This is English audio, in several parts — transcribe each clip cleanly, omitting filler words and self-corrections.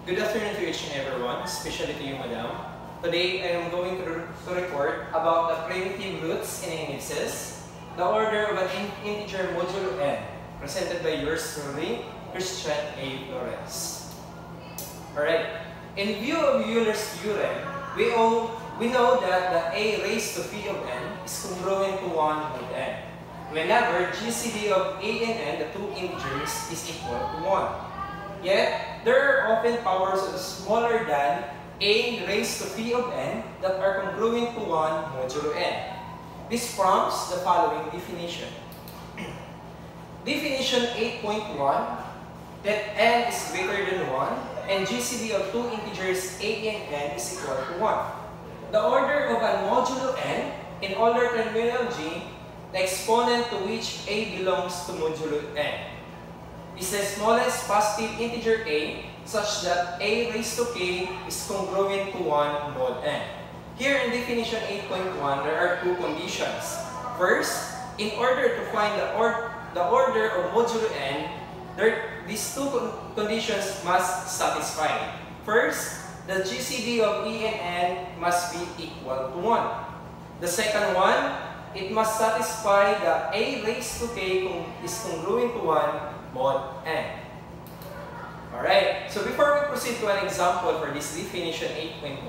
Good afternoon to each and everyone, especially to you, Madam. Today, I am going to report about the primitive roots in indices, the order of an integer modulo n, presented by yours truly, Christian A. Flores. Alright, in view of Euler's theorem, we know that the a raised to phi of n is congruent to 1 with n, whenever GCD of a and n, the two integers, is equal to 1. Yet, there are often powers smaller than a raised to phi of n that are congruent to 1 modulo n. This prompts the following definition. Definition 8.1, that n is greater than 1 and GCD of two integers a and n is equal to 1. The order of a modulo n in Euler terminology, the exponent to which a belongs to modulo n, is the smallest positive integer a such that a raised to k is congruent to 1 mod n. Here in definition 8.1, there are two conditions. First, in order to find the order of modulo n, these two conditions must satisfy. First, the GCD of e and n must be equal to 1. The second one, it must satisfy the a raised to k is congruent to 1 mod n. Alright, so before we proceed to an example for this definition 8.1,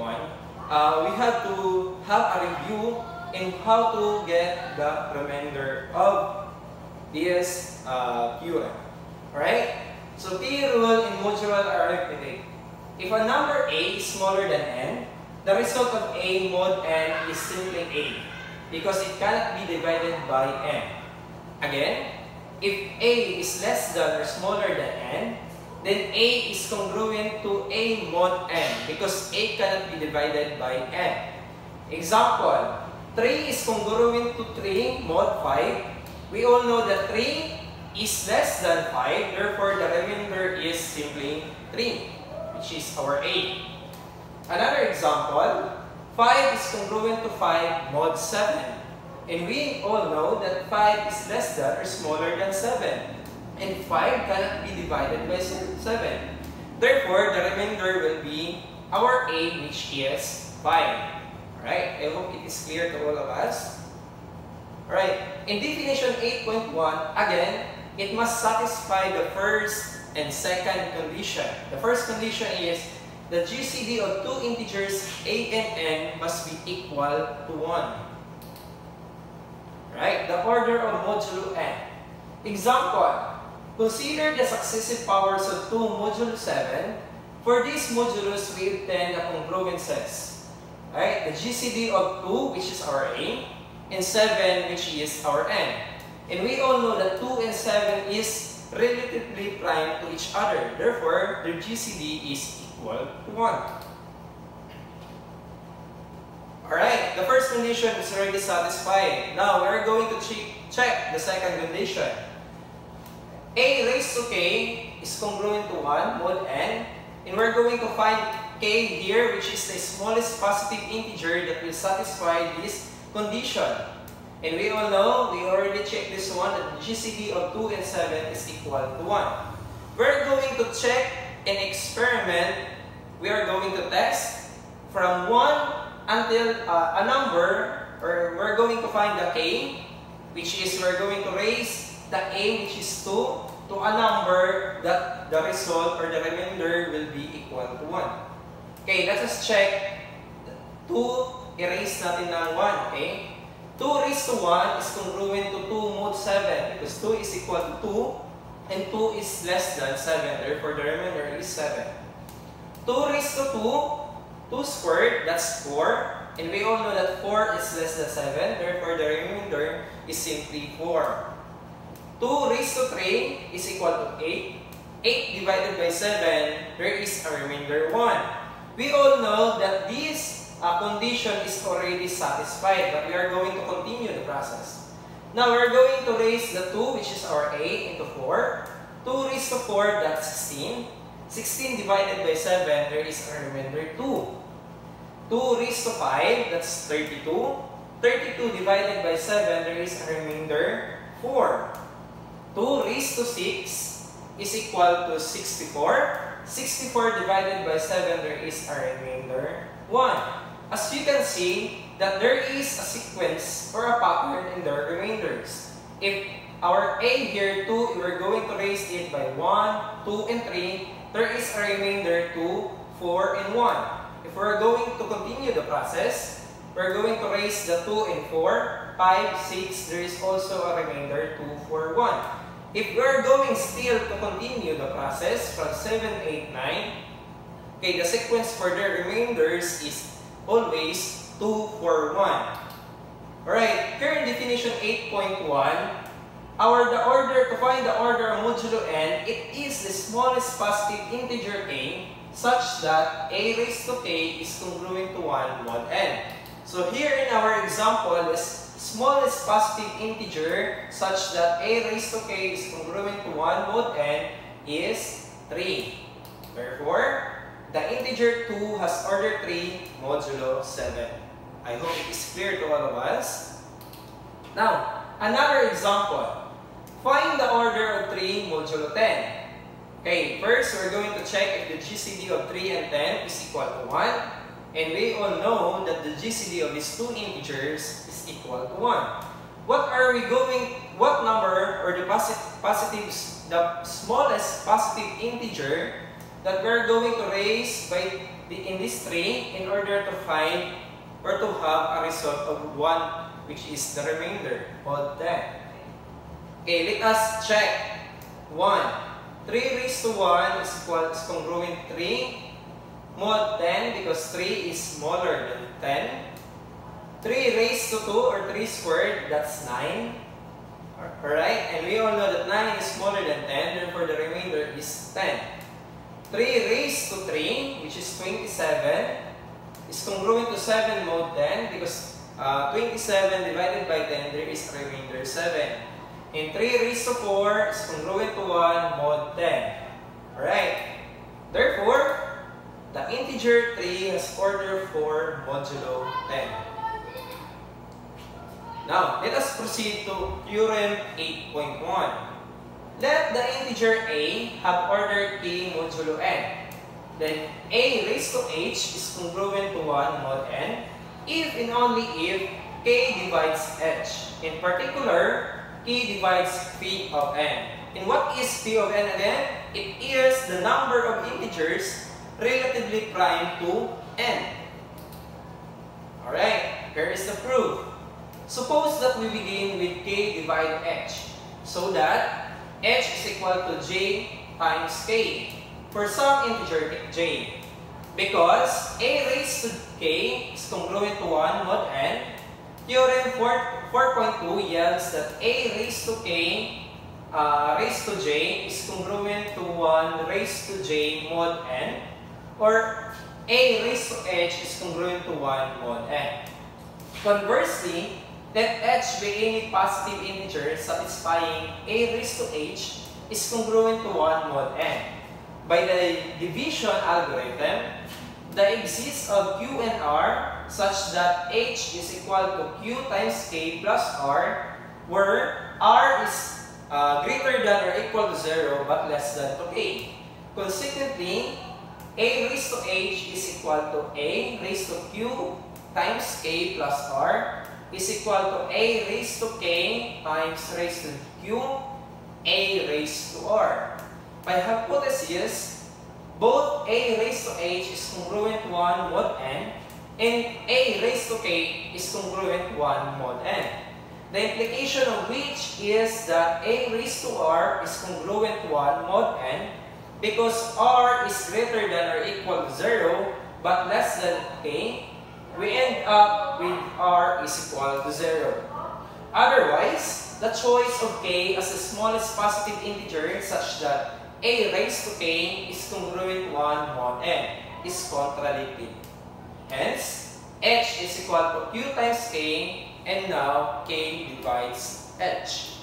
we have to have a review in how to get the remainder of this theorem. Alright, so the rule in modular arithmetic. If a number a is smaller than n, the result of a mod n is simply a, because it cannot be divided by n. Again, if a is less than or smaller than n, then a is congruent to a mod n because a cannot be divided by n. Example, 3 is congruent to 3 mod 5. We all know that 3 is less than 5, therefore the remainder is simply 3, which is our a. Another example, 5 is congruent to 5 mod 7. And we all know that 5 is less than or smaller than 7. And 5 cannot be divided by 7. Therefore, the remainder will be our a, which is 5. Alright, I hope it is clear to all of us. Alright, in definition 8.1, again, it must satisfy the first and second condition. The first condition is the GCD of two integers a and n must be equal to 1. Right? The order of modulo n. Example, consider the successive powers of 2 modulo 7. For these modulus, we obtain the congruences. Right? The GCD of 2, which is our a, and 7, which is our n. And we all know that 2 and 7 is relatively prime to each other. Therefore, their GCD is equal to 1. Alright, the first condition is already satisfied. Now, we're going to check the second condition. A raised to k is congruent to 1 mod n. And we're going to find k here, which is the smallest positive integer that will satisfy this condition. And we all know, we already checked this one, that the GCD of 2 and 7 is equal to 1. We're going to check an experiment. We are going to test from 1 until a number, or we're going to find the k, which is we're going to raise the a, which is 2, to a number that the result or the remainder will be equal to 1. Okay, let us check 2, erase natin ng 1, okay? 2 raised to 1 is congruent to 2 mod 7, because 2 is equal to 2, and 2 is less than 7, therefore the remainder is 7. 2 raised to 2, 2 squared, that's 4. And we all know that 4 is less than 7. Therefore, the remainder is simply 4. 2 raised to 3 is equal to 8. 8 divided by 7, there is a remainder 1. We all know that this condition is already satisfied, but we are going to continue the process. Now, we're going to raise the 2, which is our a, into 4. 2 raised to 4, that's 16. 16 divided by 7, there is a remainder 2. 2 raised to 5, that's 32. 32 divided by 7, there is a remainder 4. 2 raised to 6 is equal to 64. 64 divided by 7, there is a remainder 1. As you can see, that there is a sequence or a pattern in the remainders. If our A here, 2, we're going to raise it by 1, 2, and 3, there is a remainder 2, 4, and 1. If we're going to continue the process, we're going to raise the 2 and 4, 5, 6, there is also a remainder 2, 4, 1. If we're going still to continue the process from 7, 8, 9, okay, the sequence for the remainders is always 2, 4, 1. Alright, here in definition 8.1, the order to find the order of modulo n, it is the smallest positive integer a such that a raised to k is congruent to 1 mod n. So here in our example, the smallest positive integer such that a raised to k is congruent to 1 mod n is 3. Therefore, the integer 2 has order 3 modulo 7. I hope it is clear to all of us. Now, another example. Find the order of 3 modulo 10. Okay, first we're going to check if the GCD of 3 and 10 is equal to 1. And we all know that the GCD of these two integers is equal to 1. What number or the smallest positive integer that we're going to raise in this 3 in order to find or to have a result of 1, which is the remainder of 10. Okay, let us check. 1. 3 raised to 1 is congruent 3 mod 10 because 3 is smaller than 10. 3 raised to 2 or 3 squared, that's 9. Alright, and we all know that 9 is smaller than 10, therefore the remainder is 10. 3 raised to 3, which is 27, is congruent to 7 mod 10 because 27 divided by 10, there is a remainder 7. And 3 raised to 4 is congruent to 1 mod 10. Alright. Therefore, the integer 3 has order 4 modulo 10. Now, let us proceed to theorem 8.1. Let the integer a have order k modulo n. Then a raised to h is congruent to 1 mod n if and only if k divides h. In particular, k divides phi of n. And what is phi of n again? It is the number of integers relatively prime to n. Alright, here is the proof. Suppose that we begin with k divide h, so that h is equal to j times k for some integer j. Because a raised to k is congruent to 1 mod n, theorem 4.2 yields that a raised to k raised to j is congruent to 1 raised to j mod n, or a raised to h is congruent to 1 mod n. Conversely, let h be any positive integer satisfying a raised to h is congruent to 1 mod n. By the division algorithm, the exist of q and r such that h is equal to q times k plus r, where r is greater than or equal to 0 but less than to k. Consequently, a raised to h is equal to a raised to q times k plus r is equal to a raised to k times raised to q a raised to r. By hypothesis, both a raised to h is congruent 1 mod n and a raised to k is congruent 1 mod n. The implication of which is that a raised to r is congruent 1 mod n because r is greater than or equal to 0 but less than k. We end up with r is equal to 0. Otherwise, the choice of k as the smallest positive integer such that a raised to k is congruent 1 mod n is contradictory. Hence, h is equal to q times k, and now k divides h.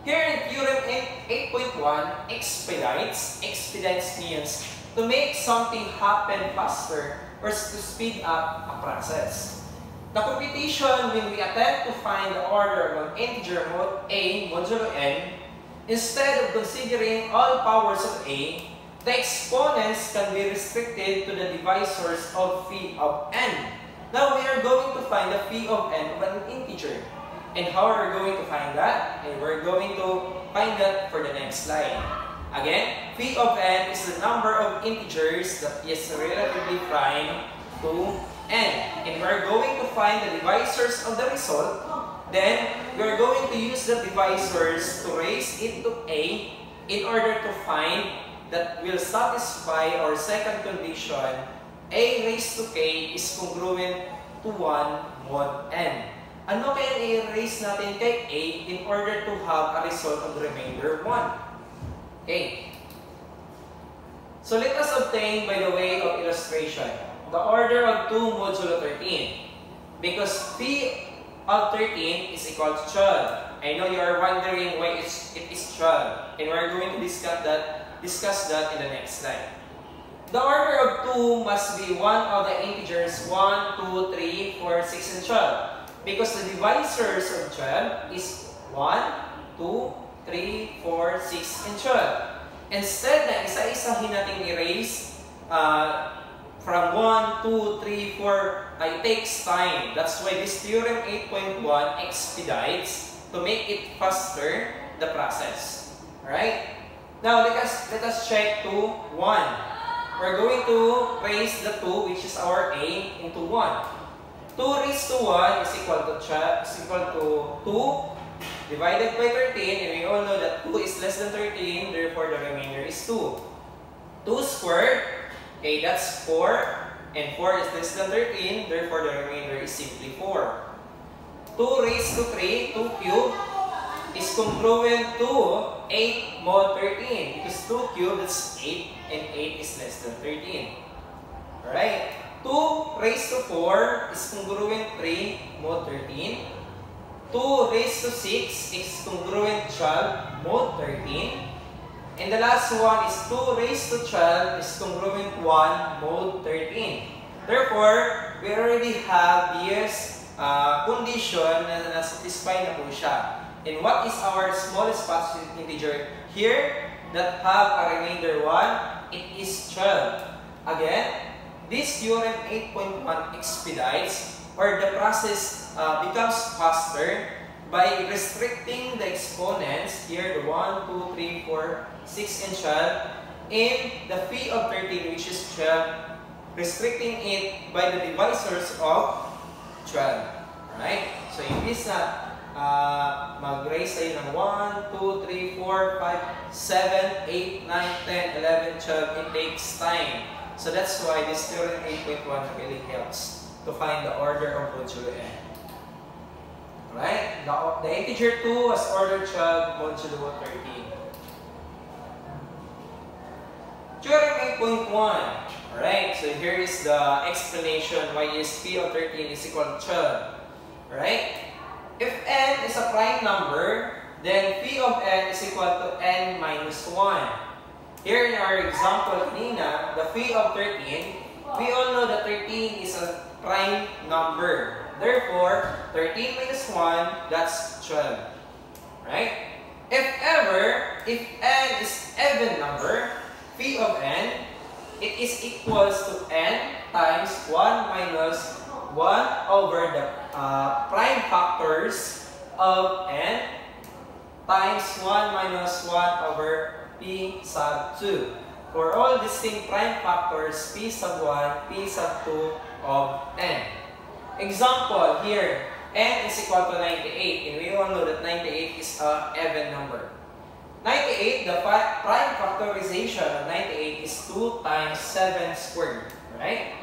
Here in theorem 8.1, expedites means to make something happen faster or to speed up a process. The computation when we attempt to find the order of an integer a modulo n, instead of considering all powers of a, the exponents can be restricted to the divisors of phi of n. Now, we are going to find the phi of n of an integer. And how are we going to find that? And we're going to find that for the next slide. Again, phi of n is the number of integers that is relatively prime to n. And we're going to find the divisors of the result. Then, we're going to use the divisors to raise it to a in order to find that will satisfy our second condition, a raised to k is congruent to 1 mod n. Ano kaya i-raise natin kay a in order to have a result of the remainder 1? Okay. So let us obtain by the way of illustration the order of 2 modulo 13. Because phi of 13 is equal to 12. I know you are wondering why it is 12. And we are going to discuss that in the next slide. The order of 2 must be one of the integers 1, 2, 3, 4, 6, and 12. Because the divisors of 12 is 1, 2, 3, 4, 6, and 12. Instead na isa-isahin natin i-raise from 1, 2, 3, 4, it takes time. That's why this theorem 8.1 expedites to make it faster the process. Alright? Now, let us check to 1. We're going to raise the 2, which is our a, into 1. 2 raised to 1 is equal to 2 divided by 13, and we all know that 2 is less than 13, therefore the remainder is 2. 2 squared, okay, that's 4, and 4 is less than 13, therefore the remainder is simply 4. 2 raised to 3, 2 cubed, is congruent to 8 mod 13, because 2 cubed is 8, and 8 is less than 13. Alright? 2 raised to 4 is congruent 3 mod 13. 2 raised to 6 is congruent 12 mod 13. And the last one is 2 raised to 12 is congruent 1 mod 13. Therefore, we already have this condition na nasatisfy na po siya. And what is our smallest positive integer here that have a remainder 1? It is 12. Again, this theorem 8.1 expedites, or the process becomes faster by restricting the exponents, here the 1, 2, 3, 4, 6, and 12, in the phi of 13, which is 12, restricting it by the divisors of 12. Alright? So, imbis na mag-raise tayo ng 1, 2, 3, 4, 5, 7, 8, 9, 10, 11, 12, it takes time. So that's why this theorem 8.1 really helps to find the order of modulo n. Alright? The integer 2 has order 12, modulo 13. Theorem 8.1. Alright? So here is the explanation why is phi of 13 is equal to 12. Alright? If n is a prime number, then phi of n is equal to n minus 1. Here in our example kanina, the phi of 13, we all know that 13 is a prime number. Therefore, 13 minus 1, that's 12. Right? If n is even number, phi of n, it is equals to n times 1 minus 1 over the prime factors of n times 1 minus 1 over p sub 2. For all distinct prime factors, p sub 1, p sub 2 of n. Example here, n is equal to 98, and we all know that 98 is an even number. 98, the prime factorization of 98 is 2 times 7 squared, right?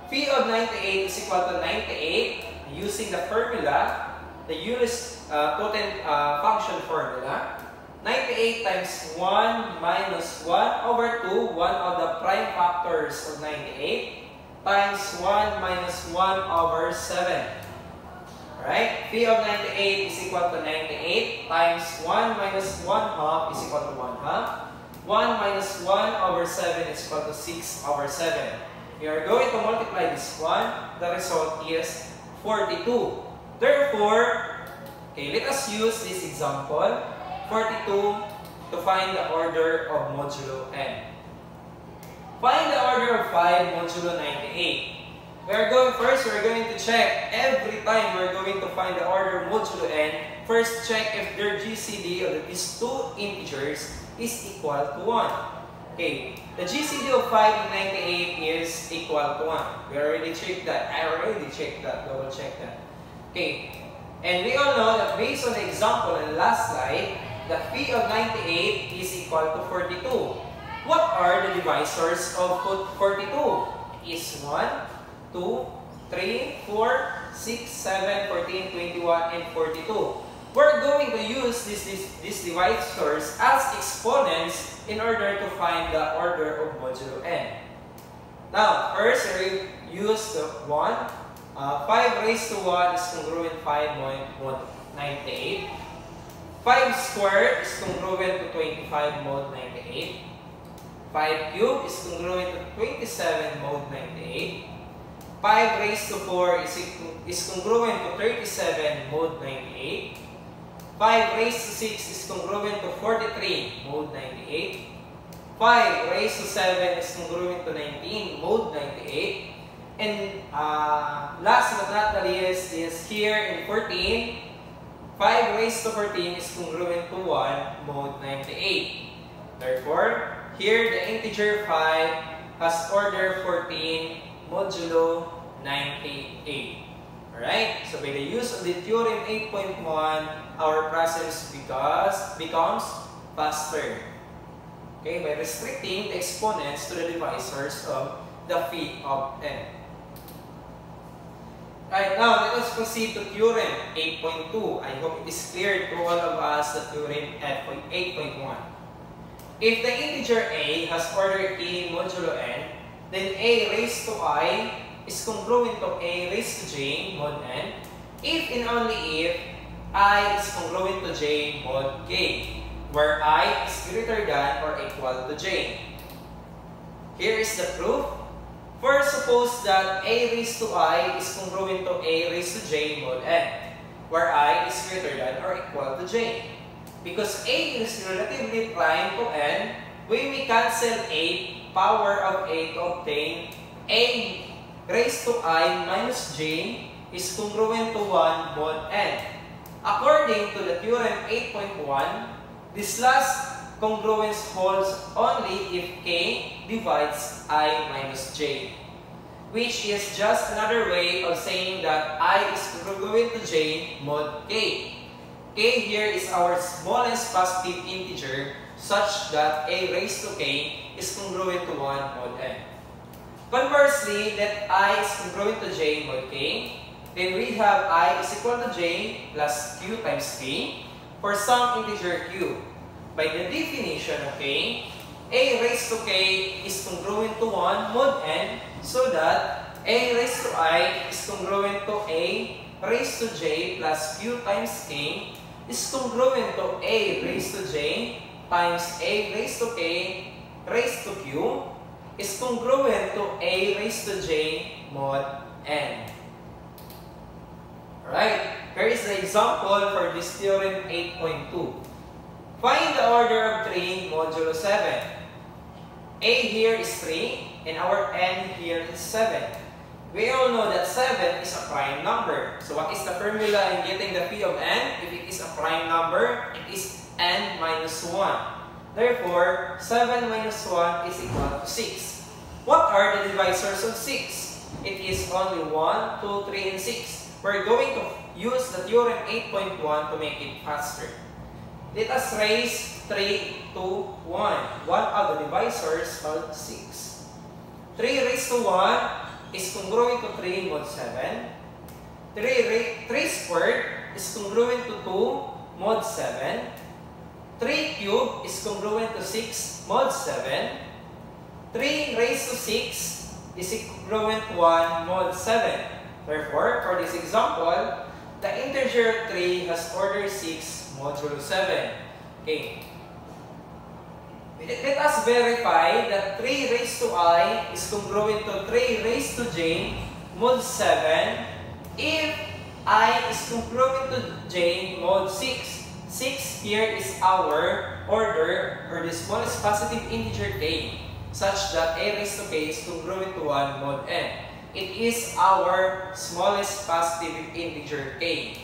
Phi of 98 is equal to 98 using the formula, the Euler's total function formula. 98 times 1 minus 1 over 2, one of the prime factors of 98, times 1 minus 1 over 7. Alright? Phi of 98 is equal to 98 times 1 minus 1 half is equal to 1 half. 1 minus 1 over 7 is equal to 6 over 7. We are going to multiply this one. The result is 42. Therefore, okay, let us use this example. 42 to find the order of modulo n. Find the order of 5 modulo 98. We're going to check every time we're going to find the order of modulo n. First, check if their GCD of these two integers is equal to 1. Okay, the GCD of 5 and 98 is equal to 1. We already checked that. I already checked that. Double check that. Okay, and we all know that based on the example in the last slide, the phi of 98 is equal to 42. What are the divisors of 42? Is 1, 2, 3, 4, 6, 7, 14, 21, and 42. We're going to use these divisors as exponents in order to find the order of modulo n. Now, first, we use the 1. 5 raised to 1 is congruent 5 mod 98. 5 squared is congruent to 25 mod 98. 5 cubed is congruent to 27 mod 98. 5 raised to 4 is congruent to 37 mod 98. 5 raised to 6 is congruent to 43 mod 98. 5 raised to 7 is congruent to 19 mod 98. And last but not the least is here in 14. 5 raised to 14 is congruent to 1 mod 98. Therefore, here the integer 5 has order 14 modulo 98. Alright? So by the use of the theorem 8.1, our process becomes faster. Okay? By restricting the exponents to the divisors of the phi of n. Alright, now let us proceed to theorem 8.2. I hope it is clear to all of us the theorem 8.1. If the integer a has order a modulo n, then a raised to I is congruent to a raised to j mod n if and only if I is congruent to j mod k, where I is greater than or equal to j. Here is the proof. First, suppose that a raised to I is congruent to a raised to j mod n, where I is greater than or equal to j. Because a is relatively prime to n, when we cancel a power of a to obtain a raised to I minus j is congruent to 1 mod n. According to the theorem 8.1, this last congruence holds only if k divides I minus j, which is just another way of saying that I is congruent to j mod k. K here is our smallest positive integer such that a raised to k is congruent to 1 mod n. Conversely, let I is congruent to j mod k, then we have I is equal to j plus q times k for some integer q. By the definition of k, a raised to k is congruent to 1 mod n, so that a raised to I is congruent to a raised to j plus q times k is congruent to a raised to j times a raised to k raised to q is congruent to a raised to j mod n. Alright, here is the example for this theorem 8.2. Find the order of 3 modulo 7. A here is 3 and our n here is 7. We all know that 7 is a prime number. So what is the formula in getting the phi of n? If it is a prime number, it is n minus 1. Therefore, 7 minus 1 is equal to 6. What are the divisors of 6? It is only 1, 2, 3, and 6. We're going to use the theorem 8.1 to make it faster. Let us raise 3 to 1. One of the divisors of 6. 3 raised to 1 is congruent to 3 mod 7. 3 squared is congruent to 2 mod 7. 3 cubed is congruent to 6 mod 7. 3 raised to 6 is congruent to 1 mod 7. Therefore, for this example, the integer 3 has order 6 modulo 7. Okay. Let us verify that 3 raised to I is congruent to 3 raised to j mod 7 if I is congruent to j mod 6. 6 here is our order or the smallest positive integer k such that a raised to k is congruent to 1 mod n. It is our smallest positive integer k.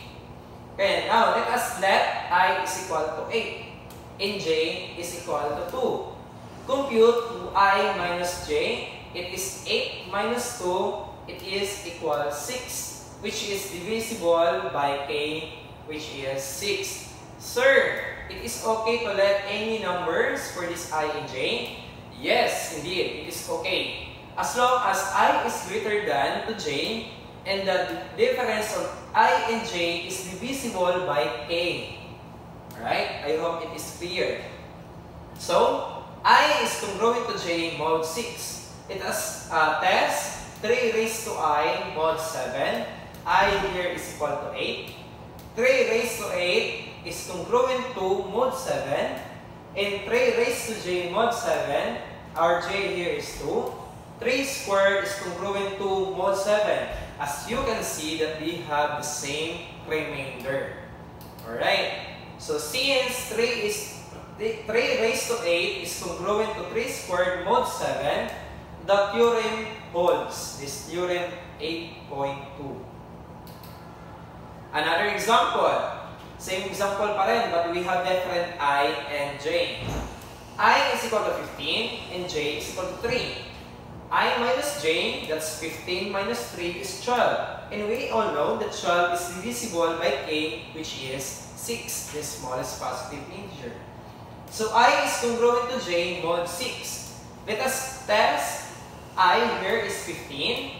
Okay, now let us let I is equal to 8 and j is equal to 2. Compute I minus j. It is 8 minus 2. It is equal 6, which is divisible by k, which is 6. Sir, it is okay to let any numbers for this I and j? Yes, indeed, it is okay. As long as I is greater than to j and the difference of I and j is divisible by k. Alright? I hope it is clear. So, I is congruent to j mod 6. It has test 3 raised to I mod 7. I here is equal to 8. 3 raised to 8 is congruent to mod 7. And 3 raised to j mod 7, our j here is 2. 3 squared is congruent to mod 7. As you can see that we have the same remainder. Alright. So since 3 raised to 8 is congruent to 3 squared mod 7, the theorem holds. This theorem 8.2. Another example. Same example pa rin, but we have different I and j. I is equal to 15 and j is equal to 3. I minus j, that's 15 minus 3 is 12. And we all know that 12 is divisible by k, which is 6, the smallest positive integer. So I is congruent to j mod 6. Let us test. I here is 15.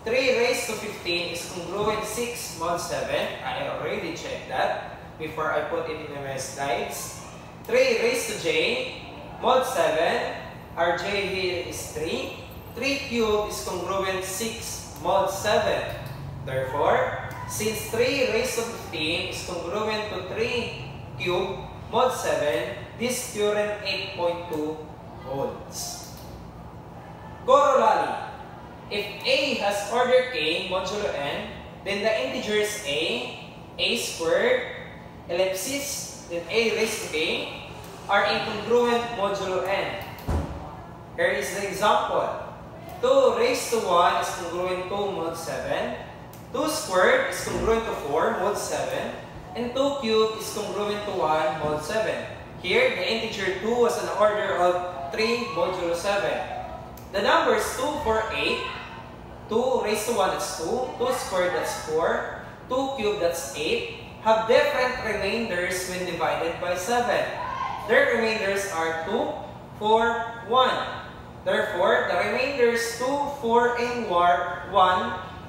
3 raised to 15 is congruent 6 mod 7. I already checked that before I put it in my slides. 3 raised to j mod 7. Our j here is 3. 3 cubed is congruent 6 mod 7. Therefore, since 3 raised to 15 is congruent to 3 cubed mod 7, this theorem 8.2 holds. Corollary. If a has order k modulo n, then the integers a squared, ellipsis, then a raised to k are incongruent modulo n. Here is the example. 2 raised to 1 is congruent to mod 7. 2 squared is congruent to 4 mod 7. And 2 cubed is congruent to 1 mod 7. Here, the integer 2 was an order of 3 modulo 7. The numbers 2, 4, 8. 2 raised to 1 is 2. 2 squared, that's 4. 2 cubed, that's 8. Have different remainders when divided by 7. Their remainders are 2, 4, 1. Therefore, the remainders 2, 4, and 1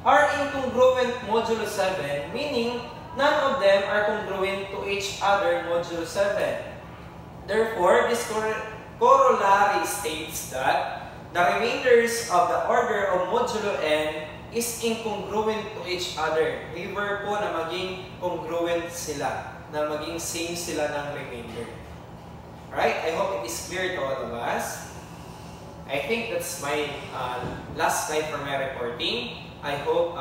are incongruent modulo 7, meaning none of them are congruent to each other modulo 7. Therefore, this corollary states that the remainders of the order of modulo n is incongruent to each other. Never po na maging congruent sila, na maging same sila ng remainder. Alright, I hope it is clear to all of us. I think that's my last slide for my reporting. I hope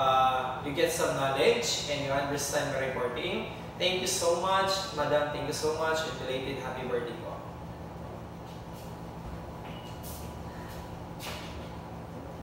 you get some knowledge and you understand my reporting. Thank you so much, Madam. Thank you so much. And belated happy birthday po.